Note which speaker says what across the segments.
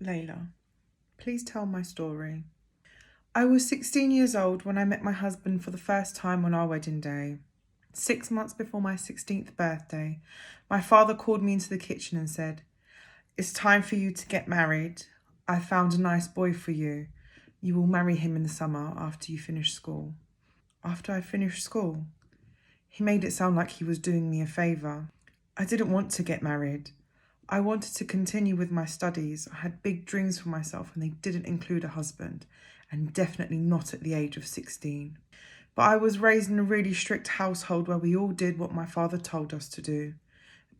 Speaker 1: Lejla, please tell my story. I was 16 years old when I met my husband for the first time on our wedding day. 6 months before my 16th birthday, my father called me into the kitchen and said, "It's time for you to get married. I found a nice boy for you. You will marry him in the summer after you finish school." After I finished school? He made it sound like he was doing me a favour. I didn't want to get married. I wanted to continue with my studies. I had big dreams for myself and they didn't include a husband, and definitely not at the age of 16. But I was raised in a really strict household where we all did what my father told us to do.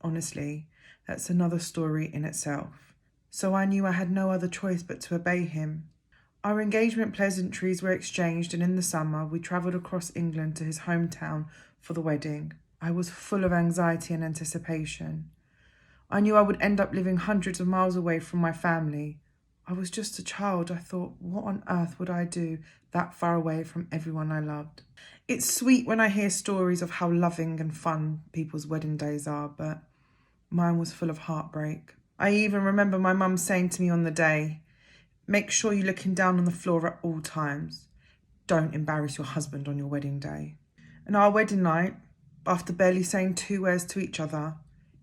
Speaker 1: Honestly, that's another story in itself. So I knew I had no other choice but to obey him. Our engagement pleasantries were exchanged, and in the summer we travelled across England to his hometown for the wedding. I was full of anxiety and anticipation. I knew I would end up living hundreds of miles away from my family. I was just a child. I thought, what on earth would I do that far away from everyone I loved? It's sweet when I hear stories of how loving and fun people's wedding days are, but mine was full of heartbreak. I even remember my mum saying to me on the day, "Make sure you're looking down on the floor at all times. Don't embarrass your husband on your wedding day." And our wedding night, after barely saying two words to each other,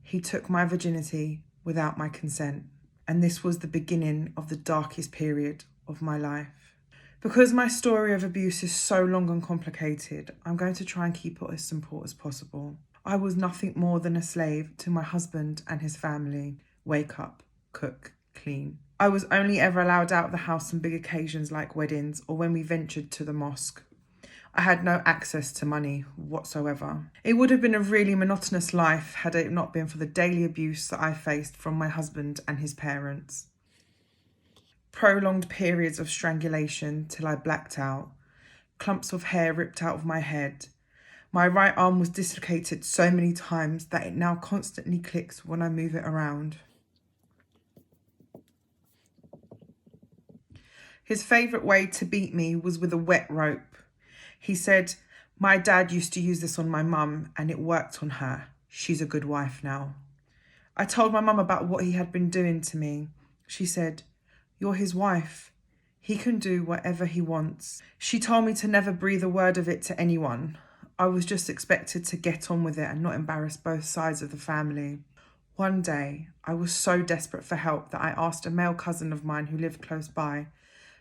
Speaker 1: he took my virginity without my consent. And this was the beginning of the darkest period of my life. Because my story of abuse is so long and complicated, I'm going to try and keep it as simple as possible. I was nothing more than a slave to my husband and his family. Wake up, cook, clean. I was only ever allowed out of the house on big occasions like weddings or when we ventured to the mosque. I had no access to money whatsoever. It would have been a really monotonous life had it not been for the daily abuse that I faced from my husband and his parents. Prolonged periods of strangulation till I blacked out, clumps of hair ripped out of my head. My right arm was dislocated so many times that it now constantly clicks when I move it around. His favourite way to beat me was with a wet rope. He said, "My dad used to use this on my mum and it worked on her. She's a good wife now." I told my mum about what he had been doing to me. She said, "You're his wife. He can do whatever he wants." She told me to never breathe a word of it to anyone. I was just expected to get on with it and not embarrass both sides of the family. One day, I was so desperate for help that I asked a male cousin of mine who lived close by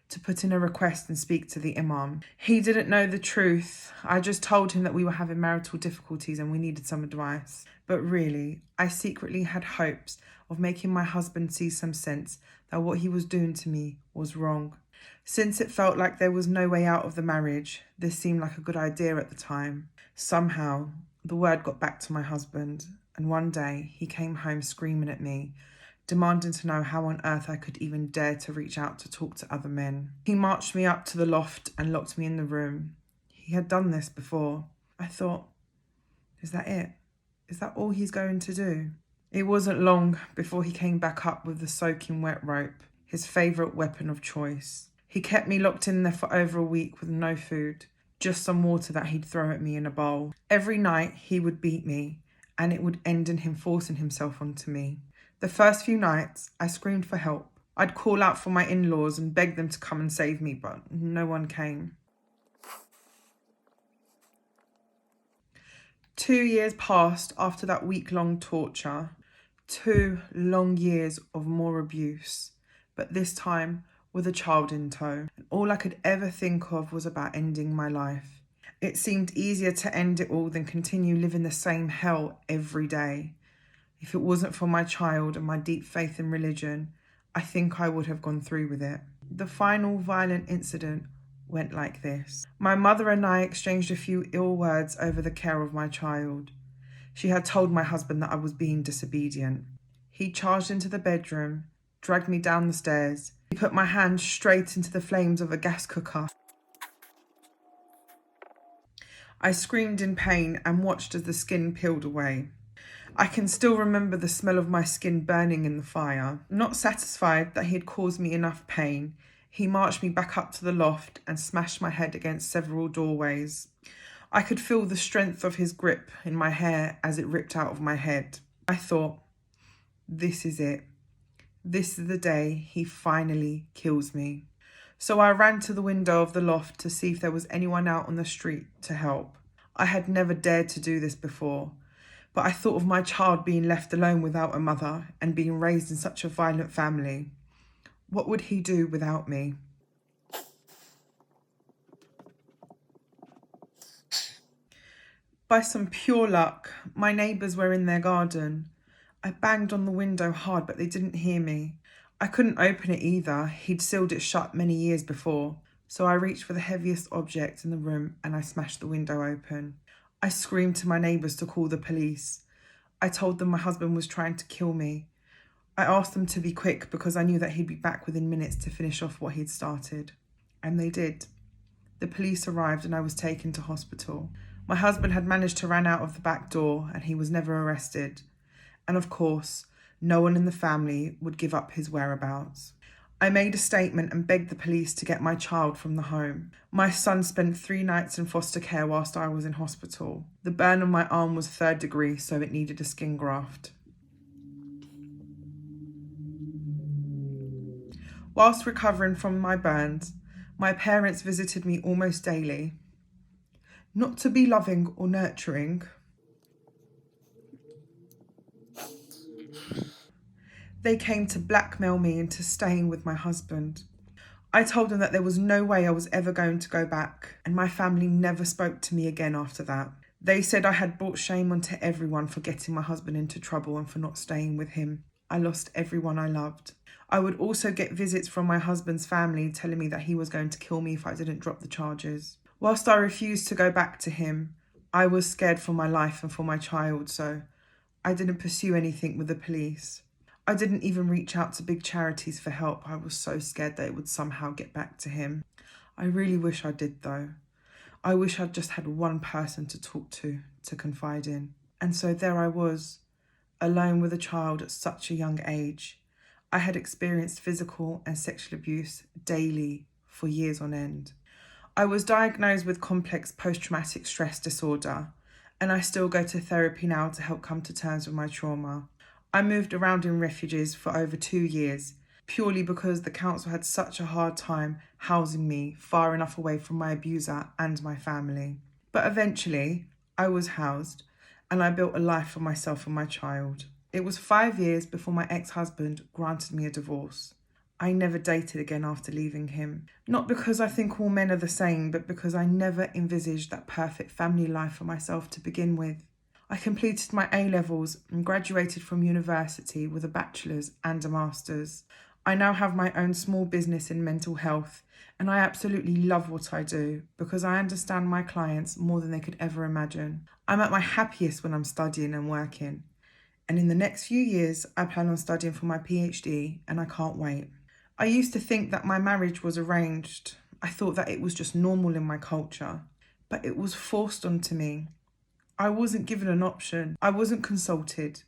Speaker 1: to put in a request and speak to the imam. He didn't know the truth. I just told him that we were having marital difficulties and we needed some advice. But really, I secretly had hopes of making my husband see some sense that what he was doing to me was wrong. Since it felt like there was no way out of the marriage, this seemed like a good idea at the time. Somehow, the word got back to my husband, and one day he came home screaming at me, demanding to know how on earth I could even dare to reach out to talk to other men. He marched me up to the loft and locked me in the room. He had done this before. I thought, is that it? Is that all he's going to do? It wasn't long before he came back up with the soaking wet rope, his favourite weapon of choice. He kept me locked in there for over a week with no food, just some water that he'd throw at me in a bowl. Every night he would beat me, and it would end in him forcing himself onto me. The first few nights, I screamed for help. I'd call out for my in-laws and beg them to come and save me, but no one came. 2 years passed after that week-long torture. 2 long years of more abuse, but this time with a child in tow. And all I could ever think of was about ending my life. It seemed easier to end it all than continue living the same hell every day. If it wasn't for my child and my deep faith in religion, I think I would have gone through with it. The final violent incident went like this. My mother and I exchanged a few ill words over the care of my child. She had told my husband that I was being disobedient. He charged into the bedroom, dragged me down the stairs. He put my hand straight into the flames of a gas cooker. I screamed in pain and watched as the skin peeled away. I can still remember the smell of my skin burning in the fire. Not satisfied that he had caused me enough pain, he marched me back up to the loft and smashed my head against several doorways. I could feel the strength of his grip in my hair as it ripped out of my head. I thought, this is it. This is the day he finally kills me. So I ran to the window of the loft to see if there was anyone out on the street to help. I had never dared to do this before, but I thought of my child being left alone without a mother and being raised in such a violent family. What would he do without me? By some pure luck, my neighbours were in their garden. I banged on the window hard, but they didn't hear me. I couldn't open it either. He'd sealed it shut many years before. So I reached for the heaviest object in the room and I smashed the window open. I screamed to my neighbours to call the police. I told them my husband was trying to kill me. I asked them to be quick because I knew that he'd be back within minutes to finish off what he'd started. And they did. The police arrived and I was taken to hospital. My husband had managed to run out of the back door and he was never arrested. And of course, no one in the family would give up his whereabouts. I made a statement and begged the police to get my child from the home. My son spent 3 nights in foster care whilst I was in hospital. The burn on my arm was 3rd degree, so it needed a skin graft. Whilst recovering from my burns, my parents visited me almost daily. Not to be loving or nurturing. They came to blackmail me into staying with my husband. I told them that there was no way I was ever going to go back, and my family never spoke to me again after that. They said I had brought shame onto everyone for getting my husband into trouble and for not staying with him. I lost everyone I loved. I would also get visits from my husband's family telling me that he was going to kill me if I didn't drop the charges. Whilst I refused to go back to him, I was scared for my life and for my child, so I didn't pursue anything with the police. I didn't even reach out to big charities for help. I was so scared that it would somehow get back to him. I really wish I did though. I wish I'd just had one person to talk to confide in. And so there I was, alone with a child at such a young age. I had experienced physical and sexual abuse daily for years on end. I was diagnosed with complex post-traumatic stress disorder, and I still go to therapy now to help come to terms with my trauma. I moved around in refuges for over 2 years, purely because the council had such a hard time housing me far enough away from my abuser and my family. But eventually, I was housed, and I built a life for myself and my child. It was 5 years before my ex-husband granted me a divorce. I never dated again after leaving him. Not because I think all men are the same, but because I never envisaged that perfect family life for myself to begin with. I completed my A-levels and graduated from university with a bachelor's and a master's. I now have my own small business in mental health, and I absolutely love what I do because I understand my clients more than they could ever imagine. I'm at my happiest when I'm studying and working. And in the next few years, I plan on studying for my PhD, and I can't wait. I used to think that my marriage was arranged. I thought that it was just normal in my culture, but it was forced onto me. I wasn't given an option. I wasn't consulted.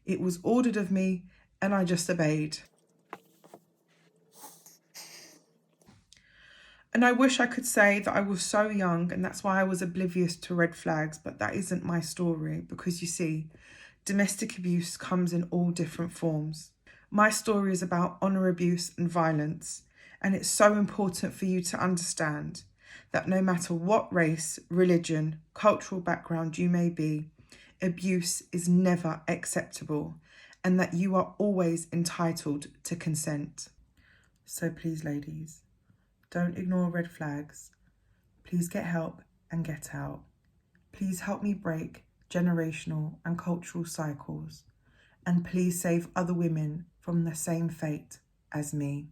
Speaker 1: It was ordered of me, and I just obeyed. And I wish I could say that I was so young and that's why I was oblivious to red flags, but that isn't my story because you see, domestic abuse comes in all different forms. My story is about honour abuse and violence, and it's so important for you to understand that no matter what race, religion, cultural background you may be, abuse is never acceptable and that you are always entitled to consent. So please, ladies, don't ignore red flags. Please get help and get out. Please help me break generational and cultural cycles. And please save other women from the same fate as me.